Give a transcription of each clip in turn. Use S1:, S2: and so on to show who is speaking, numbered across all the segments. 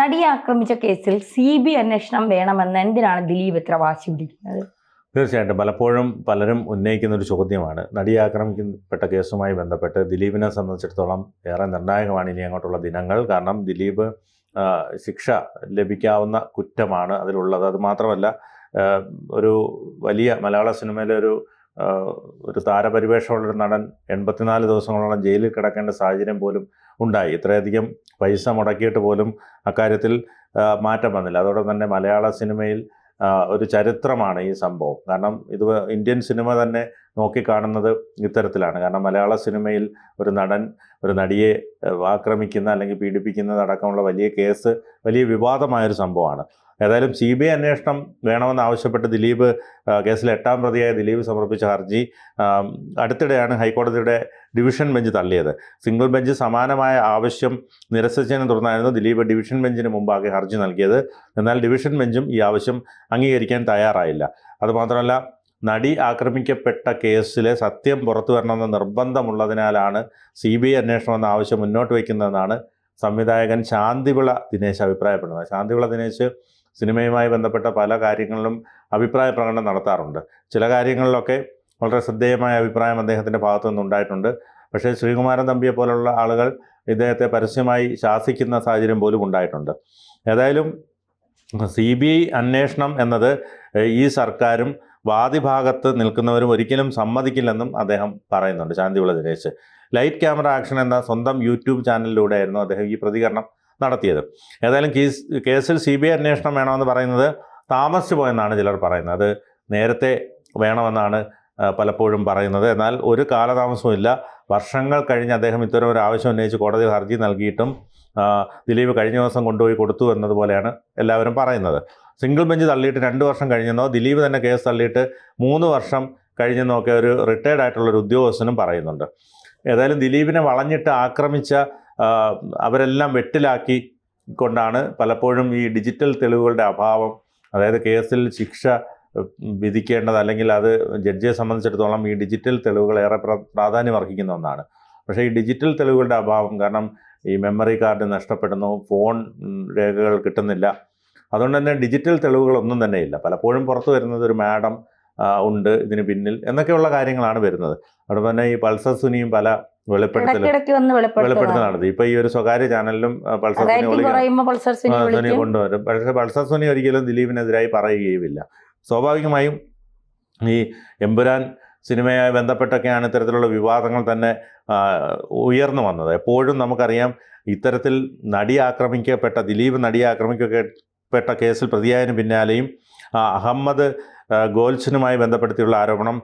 S1: നടിയെ ആക്രമിച്ച കേസിൽ CBI അന്വേഷണം വേണമെന്ന് എന്തിനാണ് ദിലീപ് ഇത്ര വാശി പിടിക്കുന്നത്?
S2: തീർച്ചയായിട്ടും പലപ്പോഴും പലരും ഉന്നയിക്കുന്ന ഒരു ചോദ്യമാണ്. നടിയെ ആക്രമിക്കപ്പെട്ട കേസുമായി ബന്ധപ്പെട്ട് ദിലീപിനെ സംബന്ധിച്ചിടത്തോളം ഏറെ നിർണായകമാണ് ഇനി അങ്ങോട്ടുള്ള ദിനങ്ങൾ. കാരണം ദിലീപ് ശിക്ഷ ലഭിക്കാവുന്ന കുറ്റമാണ് അതിലുള്ളത്. അതുമാത്രമല്ല, ഒരു വലിയ മലയാള സിനിമയിലെ ഒരു താരപരിവേഷമുള്ളൊരു നടൻ 84 ദിവസങ്ങളോളം ജയിലിൽ കിടക്കേണ്ട സാഹചര്യം പോലും ഉണ്ടായി. ഇത്രയധികം പൈസ മുടക്കിയിട്ട് പോലും അക്കാര്യത്തിൽ മാറ്റം വന്നില്ല. അതോടൊപ്പം തന്നെ മലയാള സിനിമയിൽ ഒരു ചരിത്രമാണ് ഈ സംഭവം. കാരണം ഇത് ഇന്ത്യൻ സിനിമ തന്നെ നോക്കിക്കാണുന്നത് ഇത്തരത്തിലാണ്. കാരണം മലയാള സിനിമയിൽ ഒരു നടൻ ഒരു നടിയെ ആക്രമിക്കുന്ന അല്ലെങ്കിൽ പീഡിപ്പിക്കുന്നതടക്കമുള്ള വലിയ കേസ് വലിയ വിവാദമായൊരു സംഭവമാണ്. ഏതായാലും CBI അന്വേഷണം വേണമെന്നാവശ്യപ്പെട്ട് ദിലീപ് കേസിലെ 8ാം പ്രതിയായ ദിലീപ് സമർപ്പിച്ച ഹർജി അടുത്തിടെയാണ് ഹൈക്കോടതിയുടെ ഡിവിഷൻ ബെഞ്ച് തള്ളിയത്. സിംഗിൾ ബെഞ്ച് സമാനമായ ആവശ്യം നിരസിച്ചതിനെ തുടർന്നായിരുന്നു ദിലീപ് ഡിവിഷൻ ബെഞ്ചിന് മുമ്പാകെ ഹർജി നൽകിയത്. എന്നാൽ ഡിവിഷൻ ബെഞ്ചും ഈ ആവശ്യം അംഗീകരിക്കാൻ തയ്യാറായില്ല. അതുമാത്രമല്ല, നടി ആക്രമിക്കപ്പെട്ട കേസിലെ സത്യം പുറത്തു വരണമെന്ന നിർബന്ധമുള്ളതിനാലാണ് CBI അന്വേഷണം എന്ന ആവശ്യം മുന്നോട്ട് വയ്ക്കുന്നതെന്നാണ് സംവിധായകൻ ശാന്തിവിള ദിനേശ് അഭിപ്രായപ്പെടുന്നത്. ശാന്തിവിള ദിനേശ് സിനിമയുമായി ബന്ധപ്പെട്ട പല കാര്യങ്ങളിലും അഭിപ്രായ പ്രകടനം നടത്താറുണ്ട്. ചില കാര്യങ്ങളിലൊക്കെ വളരെ ശ്രദ്ധേയമായ അഭിപ്രായം അദ്ദേഹത്തിൻ്റെ ഭാഗത്തു നിന്നുണ്ടായിട്ടുണ്ട്. പക്ഷേ ശ്രീകുമാരൻ തമ്പിയെ പോലുള്ള ആളുകൾ ഇദ്ദേഹത്തെ പരസ്യമായി ശാസിക്കുന്ന സാഹചര്യം പോലും ഉണ്ടായിട്ടുണ്ട്. ഏതായാലും CBI അന്വേഷണം എന്നത് ഈ സർക്കാരും വാദിഭാഗത്ത് നിൽക്കുന്നവരും ഒരിക്കലും സമ്മതിക്കില്ലെന്നും അദ്ദേഹം പറയുന്നുണ്ട്. Shanthivila Dinesh light camera action എന്ന സ്വന്തം യൂട്യൂബ് ചാനലിലൂടെയായിരുന്നു അദ്ദേഹം ഈ പ്രതികരണം നടത്തിയത്. ഏതായാലും കേസിൽ CBI അന്വേഷണം വേണമെന്ന് പറയുന്നത് താമസിച്ചു പോയെന്നാണ് ചിലർ പറയുന്നത്. അത് നേരത്തെ വേണമെന്നാണ് പലപ്പോഴും പറയുന്നത്. എന്നാൽ ഒരു കാലതാമസവും ഇല്ല. വർഷങ്ങൾ കഴിഞ്ഞ് അദ്ദേഹം ഇത്തരം ഒരു ആവശ്യം ഉന്നയിച്ച് കോടതിയിൽ ഹർജി നൽകിയിട്ടും ദിലീപ് കഴിഞ്ഞ ദിവസം കൊണ്ടുപോയി കൊടുത്തു എന്നതുപോലെയാണ് എല്ലാവരും പറയുന്നത്. സിംഗിൾ ബെഞ്ച് തള്ളിയിട്ട് 2 വർഷം കഴിഞ്ഞെന്നോ ദിലീപ് തന്നെ കേസ് തള്ളിയിട്ട് 3 വർഷം കഴിഞ്ഞെന്നോ ഒക്കെ ഒരു റിട്ടയർഡ് ആയിട്ടുള്ളൊരു ഉദ്യോഗസ്ഥനും പറയുന്നുണ്ട്. ഏതായാലും ദിലീപിനെ വളഞ്ഞിട്ട് ആക്രമിച്ച അവരെല്ലാം വെട്ടിലാക്കി കൊണ്ടാണ് പലപ്പോഴും ഈ ഡിജിറ്റൽ തെളിവുകളുടെ അഭാവം, അതായത് കേസിൽ ശിക്ഷ വിധിക്കേണ്ടത് അല്ലെങ്കിൽ അത് ജഡ്ജിയെ സംബന്ധിച്ചിടത്തോളം ഈ ഡിജിറ്റൽ തെളിവുകൾ ഏറെ പ്രാധാന്യം അർഹിക്കുന്ന ഒന്നാണ്. പക്ഷേ ഈ ഡിജിറ്റൽ തെളിവുകളുടെ അഭാവം കാരണം ഈ മെമ്മറി കാർഡ് നഷ്ടപ്പെടുന്നു, ഫോൺ രേഖകൾ കിട്ടുന്നില്ല. അതുകൊണ്ട് തന്നെ ഡിജിറ്റൽ തെളിവുകളൊന്നും തന്നെ ഇല്ല. പലപ്പോഴും പുറത്തു വരുന്നത് ഒരു മാഡം ഉണ്ട് ഇതിന് പിന്നിൽ എന്നൊക്കെയുള്ള കാര്യങ്ങളാണ് വരുന്നത്. അതുകൊണ്ട് തന്നെ ഈ പൾസർ സുനിയും പല വെളിപ്പെടുത്തൽ നടത്തി. ഇപ്പോൾ ഈ ഒരു സ്വകാര്യ ചാനലിലും പൾസർ സുനി കൊണ്ടുവരും. പക്ഷേ പൾസർ സുനി ഒരിക്കലും ദിലീപിനെതിരായി പറയുകയുമില്ല. സ്വാഭാവികമായും ഈ എമ്പുരാൻ സിനിമയുമായി ബന്ധപ്പെട്ടൊക്കെയാണ് ഇത്തരത്തിലുള്ള വിവാദങ്ങൾ തന്നെ ഉയർന്നു വന്നത്. എപ്പോഴും നമുക്കറിയാം ഇത്തരത്തിൽ ദിലീപ് നടിയെ ആക്രമിക്കപ്പെട്ട കേസിൽ പ്രതിയായതിനു പിന്നാലെയും അഹമ്മദ് ഗോൽച്ചനുമായി ബന്ധപ്പെടുത്തിയുള്ള ആരോപണം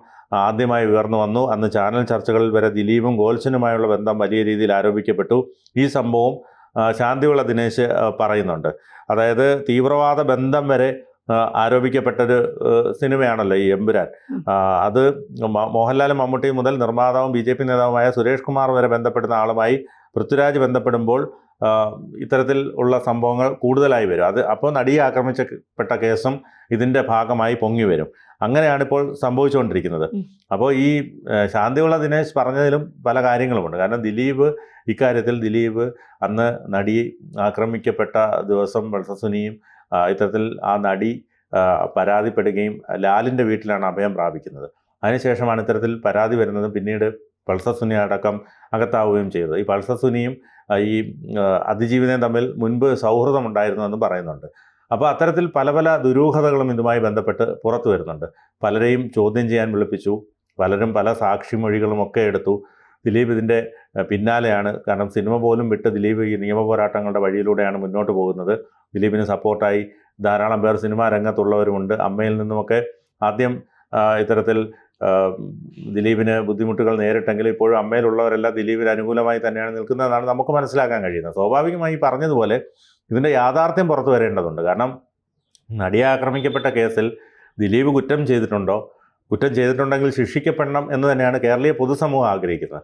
S2: ആദ്യമായി ഉയർന്നു വന്നു. അന്ന് ചാനൽ ചർച്ചകളിൽ വരെ ദിലീപും ഗോൽച്ചനുമായുള്ള ബന്ധം വലിയ രീതിയിൽ ആരോപിക്കപ്പെട്ടു. ഈ സംഭവം ശാന്തിവിള ദിനേശ് പറയുന്നുണ്ട്. അതായത് തീവ്രവാദ ബന്ധം വരെ ആരോപിക്കപ്പെട്ടൊരു സിനിമയാണല്ലോ ഈ എമ്പുരാൻ. അത് മോഹൻലാലും മമ്മൂട്ടിയും മുതൽ നിർമ്മാതാവും BJP നേതാവുമായ സുരേഷ് കുമാർ വരെ ബന്ധപ്പെടുന്ന ആളുമായി പൃഥ്വിരാജ് ബന്ധപ്പെടുമ്പോൾ ഇത്തരത്തിൽ ഉള്ള സംഭവങ്ങൾ കൂടുതലായി വരും. അപ്പോൾ നടിയെ ആക്രമിക്കപ്പെട്ട കേസും ഇതിൻ്റെ ഭാഗമായി പൊങ്ങി വരും. അങ്ങനെയാണിപ്പോൾ സംഭവിച്ചുകൊണ്ടിരിക്കുന്നത്. അപ്പോൾ ഈ ശാന്തിവിള ദിനേശ് പറഞ്ഞതിലും പല കാര്യങ്ങളുമുണ്ട്. കാരണം ദിലീപ് അന്ന് നടി ആക്രമിക്കപ്പെട്ട ദിവസം പൾസസുനിയും ഇത്തരത്തിൽ ആ നടി പരാതിപ്പെടുകയും ലാലിൻ്റെ വീട്ടിലാണ് അഭയം പ്രാപിക്കുന്നത്. അതിനുശേഷമാണ് ഇത്തരത്തിൽ പരാതി വരുന്നതും പിന്നീട് പൾസർ സുനി അടക്കം അകത്താവുകയും ചെയ്തത്. ഈ പൾസർ സുനിയും ഈ അതിജീവിതയും തമ്മിൽ മുൻപ് സൗഹൃദമുണ്ടായിരുന്നുവെന്ന് പറയുന്നുണ്ട്. അപ്പോൾ അത്തരത്തിൽ പല ദുരൂഹതകളും ഇതുമായി ബന്ധപ്പെട്ട് പുറത്തു വരുന്നുണ്ട്. പലരെയും ചോദ്യം ചെയ്യാൻ വിളിപ്പിച്ചു, പലരും പല സാക്ഷിമൊഴികളും ഒക്കെ എടുത്തു. ദിലീപ് ഇതിൻ്റെ പിന്നാലെയാണ്. കാരണം സിനിമ പോലും വിട്ട് ദിലീപ് ഈ നിയമ പോരാട്ടങ്ങളുടെ വഴിയിലൂടെയാണ് മുന്നോട്ട് പോകുന്നത്. ദിലീപിന് സപ്പോർട്ടായി ധാരാളം പേർ സിനിമാ രംഗത്തുള്ളവരുമുണ്ട്. അമ്മയിൽ നിന്നുമൊക്കെ ആദ്യം ഇത്തരത്തിൽ ദിലീപിന് ബുദ്ധിമുട്ടുകൾ നേരിട്ടെങ്കിലും ഇപ്പോഴും അമ്മയിലുള്ളവരെല്ലാം ദിലീപിന് അനുകൂലമായി തന്നെയാണ് നിൽക്കുന്നതെന്നാണ് നമുക്ക് മനസ്സിലാക്കാൻ കഴിയുന്നത്. സ്വാഭാവികമായി പറഞ്ഞതുപോലെ ഇതിൻ്റെ യാഥാർത്ഥ്യം പുറത്തു വരേണ്ടതുണ്ട്. കാരണം നടിയെ ആക്രമിക്കപ്പെട്ട കേസിൽ ദിലീപ് കുറ്റം ചെയ്തിട്ടുണ്ടെങ്കിൽ ശിക്ഷിക്കപ്പെടണം എന്ന് തന്നെയാണ് കേരളീയ പൊതുസമൂഹം ആഗ്രഹിക്കുന്നത്.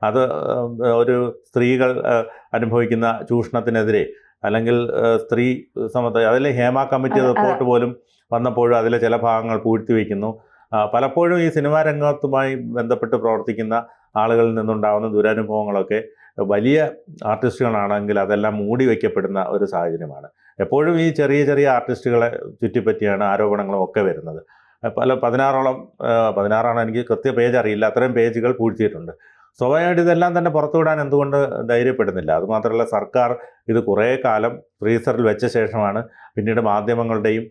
S2: അത് ഒരു സ്ത്രീകൾ അനുഭവിക്കുന്ന ചൂഷണത്തിനെതിരെ അല്ലെങ്കിൽ സ്ത്രീ സമത്വം അതിൽ ഹേമ കമ്മിറ്റി റിപ്പോർട്ട് പോലും വന്നപ്പോഴും അതിലെ ചില ഭാഗങ്ങൾ പൂഴ്ത്തിവെക്കുന്നു. പലപ്പോഴും ഈ സിനിമാ രംഗത്തുമായി ബന്ധപ്പെട്ട് പ്രവർത്തിക്കുന്ന ആളുകളിൽ നിന്നുണ്ടാകുന്ന ദുരനുഭവങ്ങളൊക്കെ വലിയ ആർട്ടിസ്റ്റുകളാണെങ്കിൽ അതെല്ലാം മൂടി വയ്ക്കപ്പെടുന്ന ഒരു സാഹചര്യമാണ്. എപ്പോഴും ഈ ചെറിയ ചെറിയ ആർട്ടിസ്റ്റുകളെ ചുറ്റിപ്പറ്റിയാണ് ആരോപണങ്ങളും ഒക്കെ വരുന്നത്. പല 16 എനിക്ക് കൃത്യ പേജ് അറിയില്ല, അത്രയും പേജുകൾ പൂഴ്ത്തിയിട്ടുണ്ട്. സ്വാഭാവികമായിട്ട് ഇതെല്ലാം തന്നെ പുറത്തുവിടാൻ എന്തുകൊണ്ട് ധൈര്യപ്പെടുന്നില്ല? അതുമാത്രമല്ല, സർക്കാർ ഇത് കുറേ കാലം ഫ്രീസറിൽ വെച്ച ശേഷമാണ് പിന്നീട് മാധ്യമങ്ങളുടെയും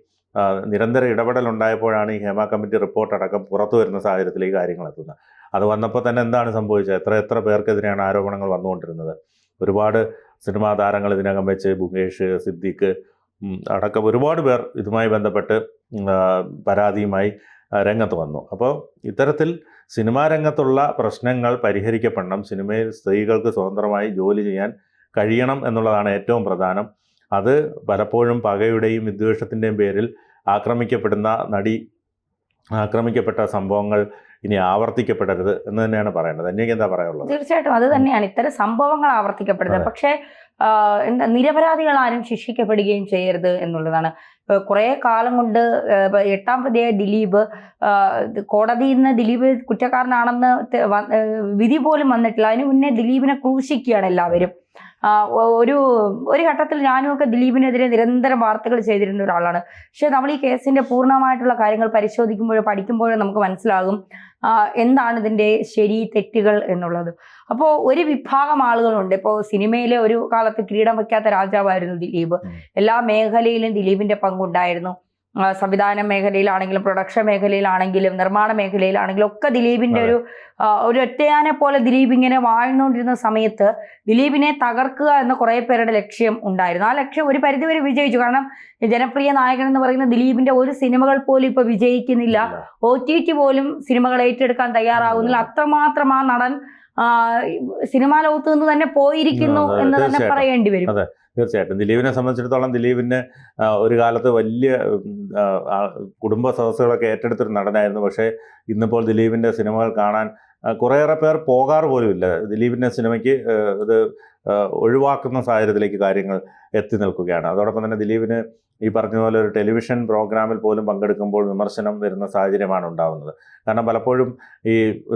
S2: നിരന്തര ഇടപെടലുണ്ടായപ്പോഴാണ് ഈ ഹേമ കമ്മിറ്റി റിപ്പോർട്ട് അടക്കം പുറത്തു വരുന്ന സാഹചര്യത്തിലേക്ക് കാര്യങ്ങൾ എത്തുന്നത്. അത് വന്നപ്പോൾ തന്നെ എന്താണ് സംഭവിച്ചത്? എത്ര പേർക്കെതിരെയാണ് ആരോപണങ്ങൾ വന്നുകൊണ്ടിരുന്നത്? ഒരുപാട് സിനിമാ താരങ്ങൾ ഇതിനകം വെച്ച്, മുകേഷ്, സിദ്ദിഖ് അടക്കം ഒരുപാട് പേർ ഇതുമായി ബന്ധപ്പെട്ട് പരാതിയുമായി രംഗത്ത് വന്നു. അപ്പോൾ ഇത്തരത്തിൽ സിനിമാ രംഗത്തുള്ള പ്രശ്നങ്ങൾ പരിഹരിക്കപ്പെടണം. സിനിമയിൽ സ്ത്രീകൾക്ക് സ്വതന്ത്രമായി ജോലി ചെയ്യാൻ കഴിയണം എന്നുള്ളതാണ് ഏറ്റവും പ്രധാനം. അത് പലപ്പോഴും പകയുടെയും വിദ്വേഷത്തിൻ്റെയും പേരിൽ ആക്രമിക്കപ്പെട്ട സംഭവങ്ങൾ ഇനി ആവർത്തിക്കപ്പെടരുത് എന്ന് തന്നെയാണ് പറയേണ്ടത്. എനിക്ക് എന്താ പറയാനുള്ളത്?
S1: തീർച്ചയായിട്ടും അത് തന്നെയാണ്, ഇത്തരം സംഭവങ്ങൾ ആവർത്തിക്കപ്പെടുന്നത്. പക്ഷേ എന്താ, നിരപരാധികൾ ആരും ശിക്ഷിക്കപ്പെടുകയും ചെയ്യരുത് എന്നുള്ളതാണ്. കുറേ കാലം കൊണ്ട് 8ാം പ്രതിയായ ദിലീപ് കോടതിയിൽ നിന്ന് ദിലീപ് കുറ്റക്കാരനാണെന്ന് വിധി പോലും വന്നിട്ടില്ല. അതിന് മുന്നേ ദിലീപിനെ ക്രൂശിക്കുകയാണ് എല്ലാവരും. ഒരു ഘട്ടത്തിൽ ഞാനുമൊക്കെ ദിലീപിനെതിരെ നിരന്തരം വാർത്തകൾ ചെയ്തിരുന്ന ഒരാളാണ്. പക്ഷെ നമ്മൾ ഈ കേസിന്റെ പൂർണ്ണമായിട്ടുള്ള കാര്യങ്ങൾ പരിശോധിക്കുമ്പോഴും പഠിക്കുമ്പോഴും നമുക്ക് മനസ്സിലാകും എന്താണ് ഇതിന്റെ ശരി തെറ്റുകൾ എന്നുള്ളത്. അപ്പോൾ ഒരു വിഭാഗം ആളുകളുണ്ട്. ഇപ്പോൾ സിനിമയിലെ ഒരു കാലത്ത് കിരീടം വയ്ക്കാത്ത രാജാവായിരുന്നു ദിലീപ്. എല്ലാ മേഖലയിലും ദിലീപിന്റെ പങ്കുണ്ടായിരുന്നു. സംവിധാന മേഖലയിലാണെങ്കിലും പ്രൊഡക്ഷൻ മേഖലയിലാണെങ്കിലും നിർമ്മാണ മേഖലയിലാണെങ്കിലും ഒക്കെ ദിലീപിന്റെ ഒരു ഒറ്റയാനെ പോലെ ദിലീപ് ഇങ്ങനെ വാഴ്ന്നുകൊണ്ടിരുന്ന സമയത്ത് ദിലീപിനെ തകർക്കുക എന്ന കുറേ പേരുടെ ലക്ഷ്യം ഉണ്ടായിരുന്നു. ആ ലക്ഷ്യം ഒരു പരിധിവരെ വിജയിച്ചു. കാരണം ജനപ്രിയ നായകൻ എന്ന് പറയുന്ന ദിലീപിന്റെ ഒരു സിനിമകൾ പോലും ഇപ്പൊ വിജയിക്കുന്നില്ല. OTT പോലും സിനിമകൾ ഏറ്റെടുക്കാൻ തയ്യാറാകുന്നില്ല. അത്രമാത്രം ആ നടൻ സിനിമാ ലോകത്ത് നിന്ന് തന്നെ പോയിരിക്കുന്നു എന്ന് തന്നെ പറയേണ്ടി വരും.
S2: തീർച്ചയായിട്ടും ദിലീപിനെ സംബന്ധിച്ചിടത്തോളം ദിലീപിന് ഒരു കാലത്ത് വലിയ കുടുംബ സദസ്സുകളൊക്കെ ഏറ്റെടുത്തൊരു നടനായിരുന്നു. പക്ഷേ ഇന്നിപ്പോൾ ദിലീപിൻ്റെ സിനിമകൾ കാണാൻ കുറേയേറെ പേർ പോകാറ് പോലുമില്ല. ദിലീപിൻ്റെ സിനിമയ്ക്ക് ഇത് ഒഴിവാക്കുന്ന സാഹചര്യത്തിലേക്ക് കാര്യങ്ങൾ എത്തി നിൽക്കുകയാണ്. അതോടൊപ്പം തന്നെ ദിലീപിന് ഈ പറഞ്ഞതുപോലെ ഒരു ടെലിവിഷൻ പ്രോഗ്രാമിൽ പോലും പങ്കെടുക്കുമ്പോൾ വിമർശനം വരുന്ന സാഹചര്യമാണ് ഉണ്ടാകുന്നത്. കാരണം പലപ്പോഴും ഈ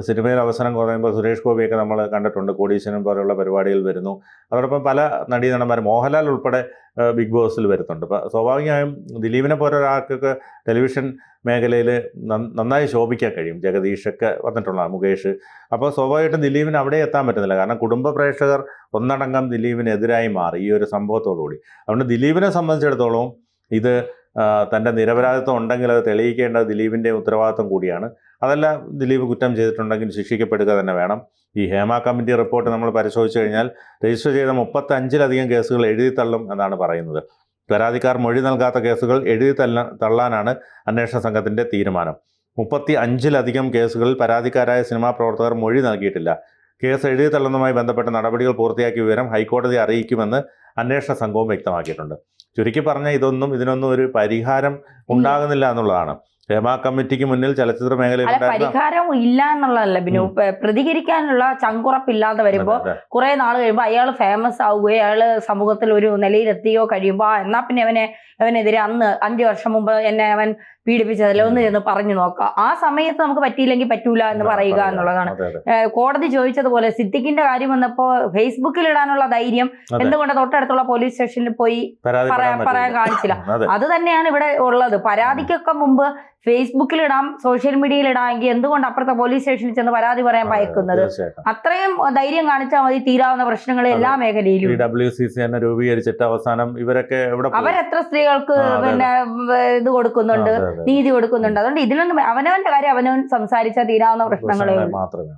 S2: സിനിമയിൽ അവസരം കുറയുമ്പോൾ സുരേഷ് ഗോപിയൊക്കെ നമ്മൾ കണ്ടിട്ടുണ്ട്, കോടീശ്വരൻ പോലെയുള്ള പരിപാടികൾ വരുന്നു. അതോടൊപ്പം പല നടീനടന്മാർ, മോഹൻലാൽ ഉൾപ്പെടെ ബിഗ് ബോസിൽ വരുന്നുണ്ട്. അപ്പോൾ സ്വാഭാവികമായും ദിലീപിനെ പോലെ ഒരാൾക്കൊക്കെ ടെലിവിഷൻ മേഖലയിൽ നന്നായി ശോഭിക്കാൻ കഴിയും. ജഗദീഷൊക്കെ വന്നിട്ടുള്ളതാണ്, മുകേഷ്. അപ്പോൾ സ്വാഭാവികമായിട്ടും ദിലീപിന് അവിടെ എത്താൻ പറ്റുന്നില്ല. കാരണം കുടുംബ പ്രേക്ഷകർ ഒന്നടങ്കം ദിലീപിനെതിരായി മാറി ഈ ഒരു സംഭവത്തോടുകൂടി. അതുകൊണ്ട് ദിലീപിനെ സംബന്ധിച്ചിടത്തോളം ഇത് തൻ്റെ നിരപരാധിത്വം ഉണ്ടെങ്കിൽ അത് തെളിയിക്കേണ്ടത് ദിലീപിൻ്റെ ഉത്തരവാദിത്വം കൂടിയാണ്. അതല്ല, ദിലീപ് കുറ്റം ചെയ്തിട്ടുണ്ടെങ്കിൽ ശിക്ഷിക്കപ്പെടുക തന്നെ വേണം. ഈ ഹേമ കമ്മിറ്റി റിപ്പോർട്ട് നമ്മൾ പരിശോധിച്ച് കഴിഞ്ഞാൽ രജിസ്റ്റർ ചെയ്ത 35-ലധികം കേസുകൾ എഴുതിത്തള്ളും എന്നാണ് പറയുന്നത്. പരാതിക്കാർ മൊഴി നൽകാത്ത കേസുകൾ തള്ളാനാണ് അന്വേഷണ സംഘത്തിൻ്റെ തീരുമാനം. 35-ലധികം കേസുകളിൽ പരാതിക്കാരായ സിനിമാ പ്രവർത്തകർ മൊഴി നൽകിയിട്ടില്ല. കേസ് എഴുതിത്തള്ളുന്നതുമായി ബന്ധപ്പെട്ട നടപടികൾ പൂർത്തിയാക്കിയ വിവരം ഹൈക്കോടതിയെ അറിയിക്കുമെന്ന് അന്വേഷണ സംഘവും വ്യക്തമാക്കിയിട്ടുണ്ട്. ചുരുക്കി പറഞ്ഞാൽ ഇതിനൊന്നും ഒരു പരിഹാരം ഉണ്ടാകുന്നില്ല എന്നുള്ളതാണ്. ഹേമ കമ്മിറ്റിക്ക് മുന്നിൽ ചലച്ചിത്ര മേഖലയിൽ
S1: പരിഹാരം ഇല്ല എന്നുള്ളതല്ല, പിന്നെ പ്രതികരിക്കാനുള്ള ചങ്കുറപ്പില്ലാതെ വരുമ്പോ കുറെ നാൾ കഴിയുമ്പോൾ അയാൾ ഫേമസ് ആവുകയോ അയാൾ സമൂഹത്തിൽ ഒരു നിലയിലെത്തിയോ കഴിയുമ്പോൾ എന്നാ പിന്നെ അവനെതിരെ അന്ന് 5 വർഷം മുമ്പ് എന്നെ അവൻ പീഡിപ്പിച്ചതല്ലോ ഒന്ന് എന്ന് പറഞ്ഞു നോക്കാം. ആ സമയത്ത് നമുക്ക് പറ്റിയില്ലെങ്കിൽ പറ്റൂല എന്ന് പറയുക എന്നുള്ളതാണ്. കോടതി ചോദിച്ചതുപോലെ സിദ്ദിഖിന്റെ കാര്യം വന്നപ്പോ ഫേസ്ബുക്കിൽ ഇടാനുള്ള ധൈര്യം എന്തുകൊണ്ട് തൊട്ടടുത്തുള്ള പോലീസ് സ്റ്റേഷനിൽ പോയി പറയാൻ കാണിച്ചില്ല? അത് തന്നെയാണ് ഇവിടെ ഉള്ളത്. പരാതിക്കൊക്കെ മുമ്പ് ഫേസ്ബുക്കിൽ ഇടാം, സോഷ്യൽ മീഡിയയിൽ ഇടാമെങ്കിൽ എന്തുകൊണ്ട് അപ്പുറത്തെ പോലീസ് സ്റ്റേഷനിൽ ചെന്ന് പരാതി പറയാൻ ഭയക്കുന്നത്? അത്രയും ധൈര്യം കാണിച്ചാൽ മതി തീരാവുന്ന പ്രശ്നങ്ങൾ എല്ലാ മേഖലയിലും.
S2: WCC തന്നെ രൂപീകരിച്ചിട്ട് അവസാനം ഇവരൊക്കെ
S1: അവരെത്ര സ്ത്രീകൾക്ക് പിന്നെ ഇത് കൊടുക്കുന്നുണ്ട്, നീതി കൊടുക്കുന്നുണ്ട്. അതുകൊണ്ട് ഇതിലൊന്നും അവനവന്റെ കാര്യം അവനവൻ സംസാരിച്ചാൽ തീരാവുന്ന പ്രശ്നങ്ങളേ
S2: മാത്രമേ